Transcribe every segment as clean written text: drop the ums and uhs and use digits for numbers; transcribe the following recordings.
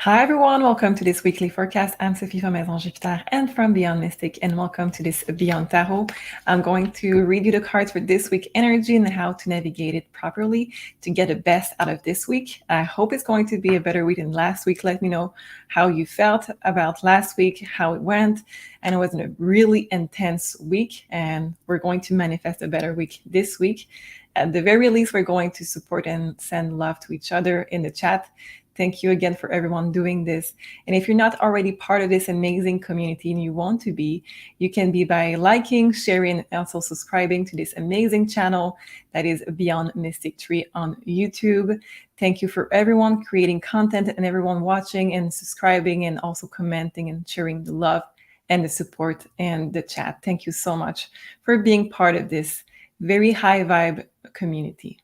Hi everyone, welcome to this weekly forecast. I'm Sophie from Maison Jupiter and from Beyond Mystic, and welcome to this Beyond Tarot. I'm going to read you the cards for this week energy and how to navigate it properly to get the best out of this week. I hope it's going to be a better week than last week. Let me know how you felt about last week, how it went. And it was a really intense week, and we're going to manifest a better week this week. At the very least, we're going to support and send love to each other in the chat. Thank you again for everyone doing this. And if you're not already part of this amazing community and you want to be, you can be by liking, sharing, and also subscribing to this amazing channel that is Beyond Mystic Tree on YouTube. Thank you for everyone creating content and everyone watching and subscribing and also commenting and sharing the love and the support and the chat. Thank you so much for being part of this very high vibe community.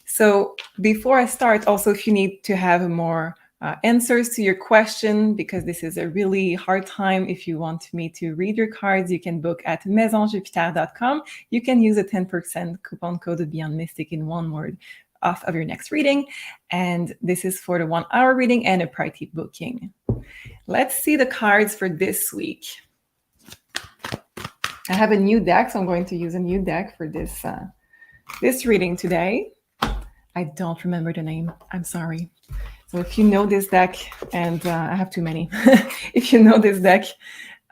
So before I start, also if you need to have more answers to your question, because this is a really hard time, if you want me to read your cards, you can book at maisonjupiter.com. You can use a 10% coupon code Beyond Mystic in one word off of your next reading. And this is for the 1 hour reading and a priority booking. Let's see the cards for this week. I have a new deck, so I'm going to use a new deck for this, this reading today. I don't remember the name. I'm sorry. So if you know this deck, and I have too many. If you know this deck,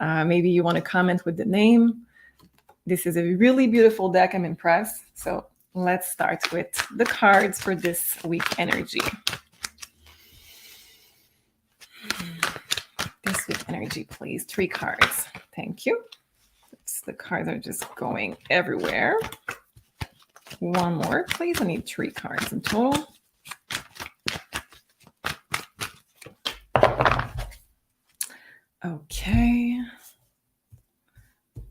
maybe you want to comment with the name. This is a really beautiful deck. I'm impressed. So let's start with the cards for this week energy. This week energy, please. 3 cards. Thank you. Oops, the cards are just going everywhere. One more, please. I need 3 cards in total. Okay.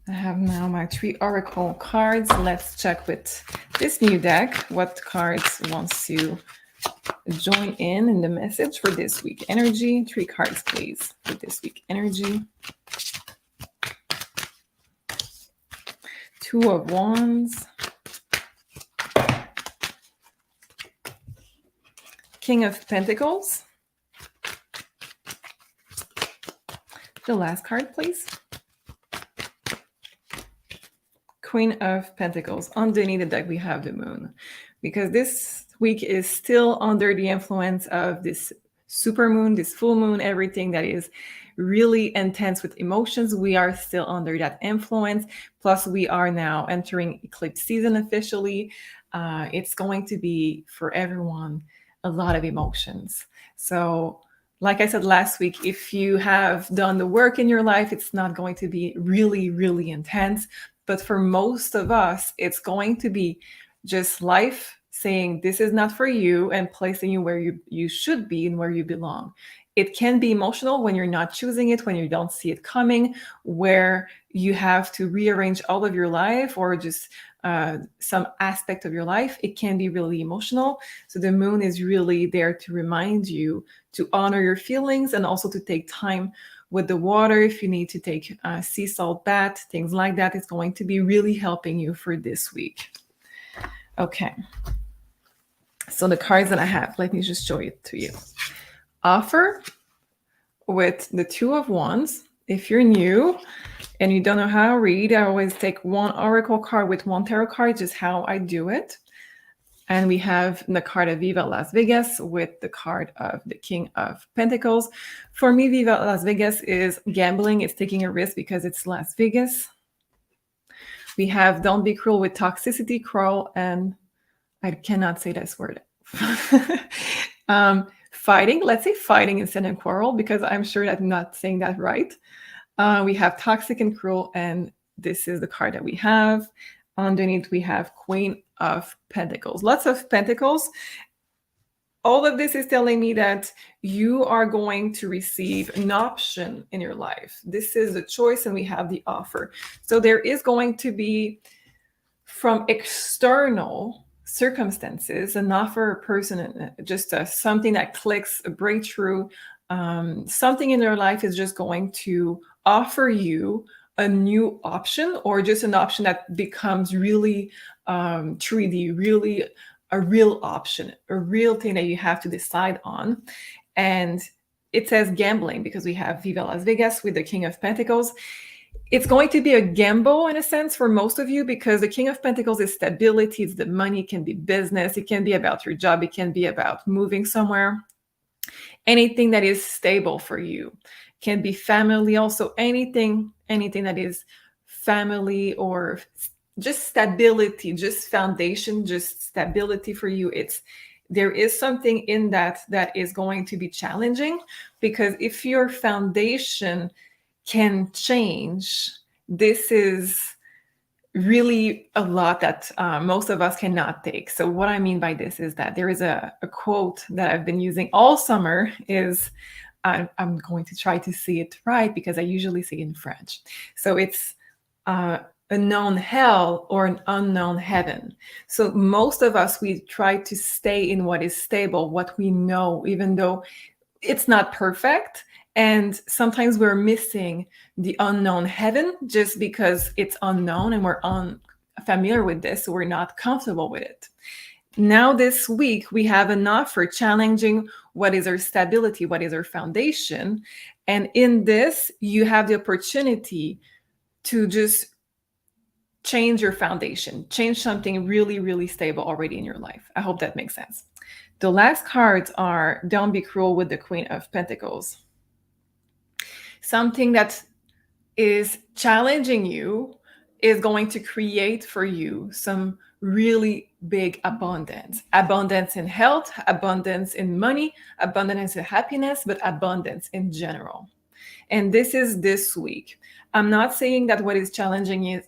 I have now my 3 oracle cards. Let's check with this new deck what cards wants to join in the message for this week energy. 3 cards, please, for this week energy. 2 of Wands. King of Pentacles. The last card, please. Queen of Pentacles. Underneath the deck, we have the moon. Because this week is still under the influence of this super moon, this full moon, everything that is really intense with emotions. We are still under that influence. Plus, we are now entering eclipse season officially. It's going to be, for everyone, a lot of emotions. So like I said last week, if you have done the work in your life, it's not going to be really, really intense. But for most of us, it's going to be just life saying this is not for you and placing you where you should be and where you belong. It can be emotional when you're not choosing it, when you don't see it coming, where you have to rearrange all of your life or just some aspect of your life. It can be really emotional. So the moon is really there to remind you to honor your feelings and also to take time with the water. If you need to take a sea salt bath, things like that, it's going to be really helping you for this week. Okay. So the cards that I have, let me just show it to you. Offer with the 2 of Wands. If you're new and you don't know how to read, I always take 1 oracle card with 1 tarot card, just how I do it. And we have the card of Viva Las Vegas with the card of the King of Pentacles. For me, Viva Las Vegas is gambling. It's taking a risk because it's Las Vegas. We have Don't Be Cruel with toxicity, cruel, and I cannot say this word. Fighting, let's say fighting instead of quarrel, because I'm sure that I'm not saying that right. We have toxic and cruel, and this is the card that we have. Underneath, we have Queen of Pentacles. Lots of pentacles. All of this is telling me that you are going to receive an option in your life. This is the choice, and we have the offer. So there is going to be, from external circumstances, an offer, a person, just something that clicks, a breakthrough, something in their life is just going to offer you a new option, or just an option that becomes really 3D, really a real option, a real thing that you have to decide on. And it says gambling because we have Viva Las Vegas with the King of Pentacles. It's going to be a gamble in a sense for most of you because the King of Pentacles is stability, it's the money, it can be business, it can be about your job, it can be about moving somewhere. Anything that is stable for you can be family also, anything that is family or just stability, just foundation, just stability for you. There is something in that is going to be challenging because if your foundation can change, this is really a lot that most of us cannot take. So what I mean by this is that there is a quote that I've been using all summer is, I'm going to try to say it right because I usually say it in French. So it's a known hell or an unknown heaven. So most of us, we try to stay in what is stable, what we know, even though it's not perfect. And sometimes we're missing the unknown heaven just because it's unknown and we're unfamiliar with this, so we're not comfortable with it. Now this week, we have an offer challenging what is our stability, what is our foundation. And in this, you have the opportunity to just change your foundation, change something really, really stable already in your life. I hope that makes sense. The last cards are Don't Be Cruel with the Queen of Pentacles. Something that is challenging you is going to create for you some really big abundance. Abundance in health, abundance in money, abundance in happiness, but abundance in general. And this is this week. I'm not saying that what is challenging you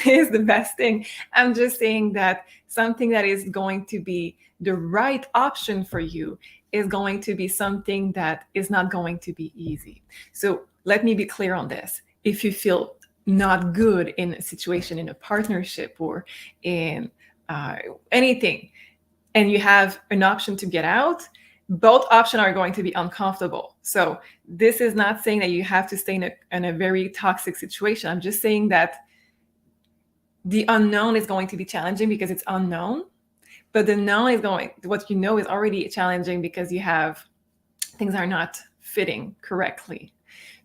is the best thing. I'm just saying that something that is going to be the right option for you is going to be something that is not going to be easy. So let me be clear on this. If you feel not good in a situation, in a partnership or in anything, and you have an option to get out, both options are going to be uncomfortable. So this is not saying that you have to stay in a very toxic situation. I'm just saying that the unknown is going to be challenging because it's unknown. But the known is what you know is already challenging because you have things are not fitting correctly.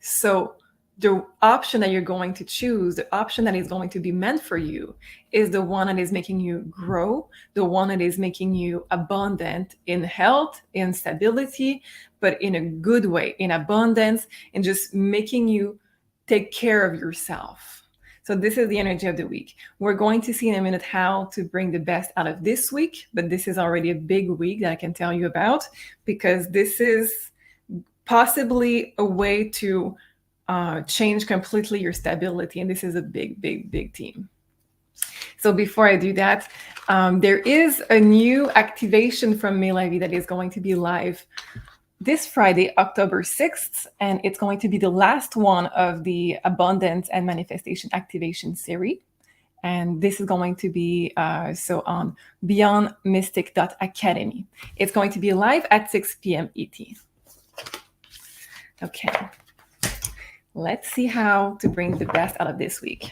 So the option that you're going to choose, the option that is going to be meant for you, is the one that is making you grow, the one that is making you abundant in health, in stability, but in a good way, in abundance, and just making you take care of yourself. So this is the energy of the week. We're going to see in a minute how to bring the best out of this week, but this is already a big week that I can tell you about because this is possibly a way to change completely your stability. And this is a big, big, big team. So before I do that, there is a new activation from Me La Vie that is going to be live this Friday, October 6th, and it's going to be the last one of the Abundance and Manifestation Activation series. And this is going to be on beyondmystic.academy. It's going to be live at 6 p.m. ET. Okay, let's see how to bring the best out of this week.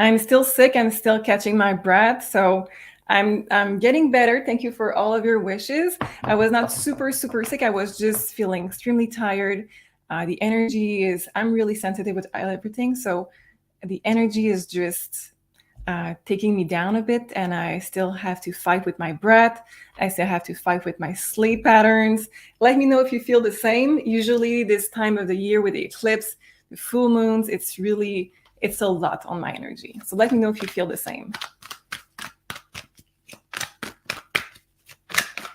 I'm still sick. I'm still catching my breath. So I'm getting better. Thank you for all of your wishes. I was not super, super sick. I was just feeling extremely tired. The energy is, I'm really sensitive with everything. So the energy is just taking me down a bit, and I still have to fight with my breath. I still have to fight with my sleep patterns. Let me know if you feel the same. Usually this time of the year with the eclipse, the full moons, it's a lot on my energy. So let me know if you feel the same.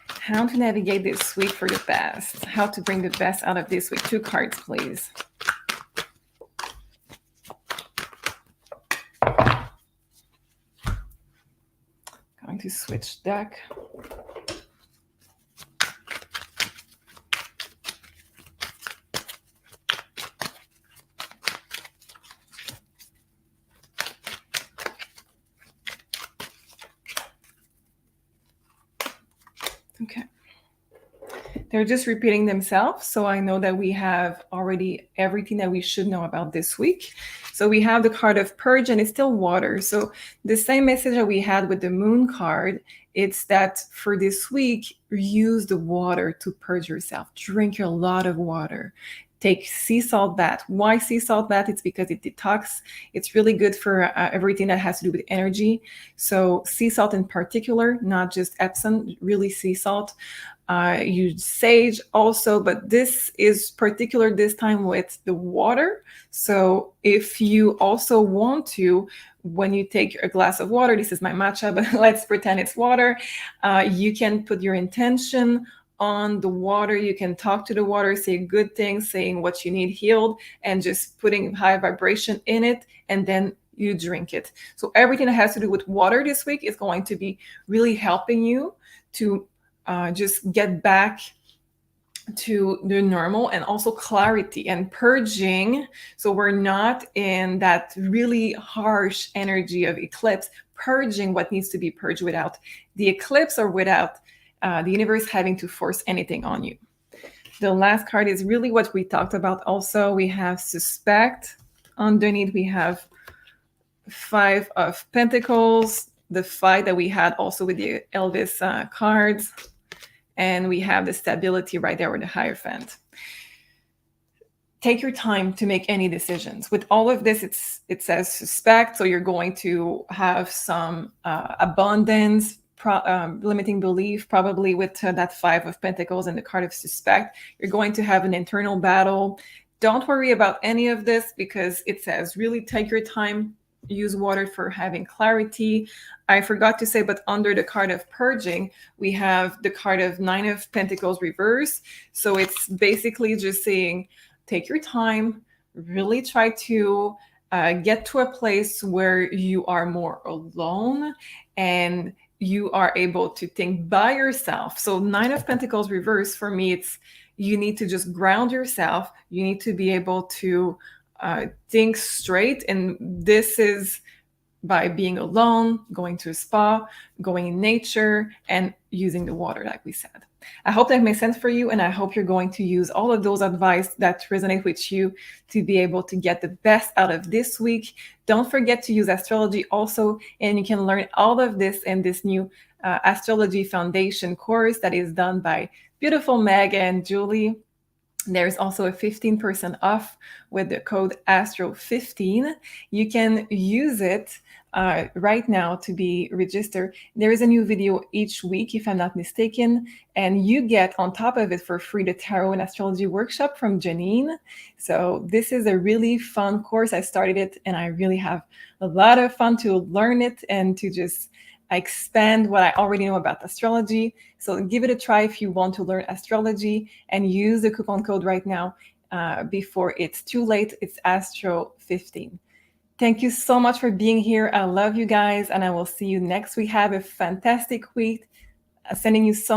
How to navigate this week for the best. How to bring the best out of this week. 2 cards, please. Going to switch deck. Okay. They're just repeating themselves. So I know that we have already everything that we should know about this week. So we have the card of purge, and it's still water. So the same message that we had with the moon card, it's that for this week, use the water to purge yourself. Drink a lot of water. Take sea salt bath. Why sea salt bath? It's because it detox. It's really good for everything that has to do with energy. So sea salt in particular, not just Epsom, really sea salt. Use sage also, but this is particular this time with the water. So if you also want to, when you take a glass of water, this is my matcha, but let's pretend it's water, you can put your intention on the water. You can talk to the water, say good things, saying what you need healed, and just putting high vibration in it, and then you drink it. So everything that has to do with water this week is going to be really helping you to just get back to the normal, and also clarity and purging. So we're not in that really harsh energy of eclipse, purging what needs to be purged without the eclipse or without the universe having to force anything on you. The last card is really what we talked about also. We have suspect. Underneath, we have 5 of Pentacles, the fight that we had also with the Elvis cards. And we have the stability right there with the Hierophant. Take your time to make any decisions. With all of this, it says suspect, so you're going to have some abundance, limiting belief, probably with that 5 of Pentacles and the card of suspect. You're going to have an internal battle. Don't worry about any of this, because it says really take your time. Use water for having clarity. I forgot to say, but under the card of purging, we have the card of 9 of Pentacles reverse. So it's basically just saying, take your time, really try to get to a place where you are more alone and you are able to think by yourself. So 9 of Pentacles reverse, for me, it's you need to just ground yourself. You need to be able to think straight. And this is by being alone, going to a spa, going in nature, and using the water, like we said. I hope that makes sense for you, and I hope you're going to use all of those advice that resonate with you to be able to get the best out of this week. Don't forget to use astrology also, and you can learn all of this in this new Astrology Foundation course that is done by beautiful Meg and Julie. There's also a 15% off with the code ASTRO15. You can use it right now to be registered. There is a new video each week, if I'm not mistaken, and you get on top of it for free the Tarot and Astrology workshop from Janine. So this is a really fun course. I started it and I really have a lot of fun to learn it and to just expand what I already know about astrology. So give it a try if you want to learn astrology, and use the coupon code right now before it's too late. It's ASTRO15. Thank you so much for being here. I love you guys, and I will see you next week. Have a fantastic week. Sending you so